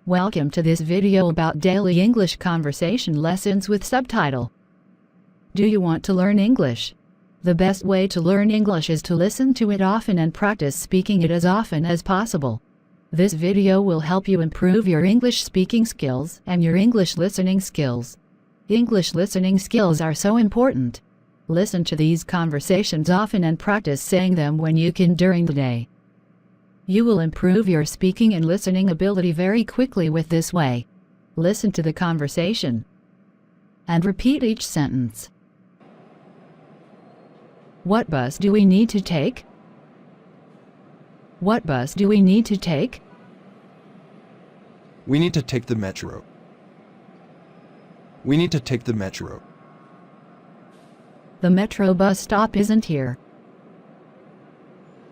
Welcome to this video about daily English conversation lessons with subtitle. Do you want to learn English? The best way to learn English is to listen to it often and practice speaking it as often as possible. This video will help you improve your English speaking skills and your English listening skills. English listening skills are so important. Listen to these conversations often and practice saying them when you can during the day. You will improve your speaking and listening ability very quickly with this way. Listen to the conversation and repeat each sentence. What bus do we need to take? What bus do we need to take? We need to take the metro. We need to take the metro. The metro bus stop isn't here.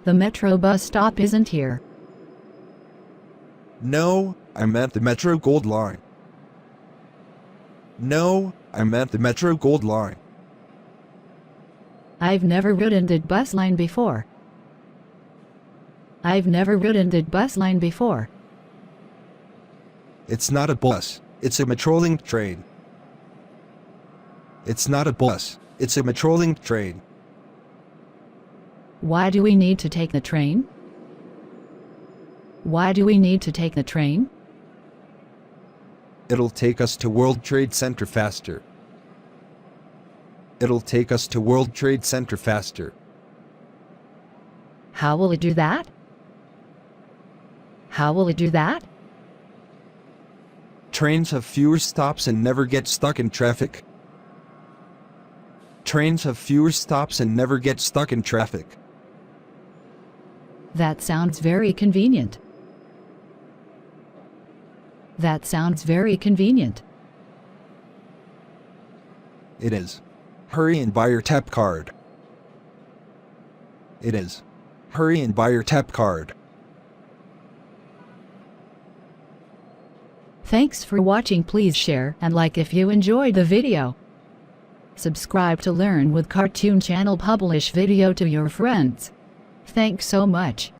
The metro bus stop isn't here. No, I meant the Metro Gold Line. No, I meant the Metro Gold Line. I've never ridden the bus line before. I've never ridden the bus line before. It's not a bus, it's a Metrolink train. It's not a bus, it's a Metrolink train. Why do we need to take the train? Why do we need to take the train? It'll take us to World Trade Center faster. It'll take us to World Trade Center faster. How will it do that? How will it do that? Trains have fewer stops and never get stuck in traffic. Trains have fewer stops and never get stuck in traffic. That sounds very convenient. That sounds very convenient. It is. Hurry and buy your tap card. It is. Hurry and buy your tap card. Thanks for watching. Please share and like if you enjoyed the video. Subscribe to Learn with Cartoon Channel. Publish video to your friends. Thanks so much.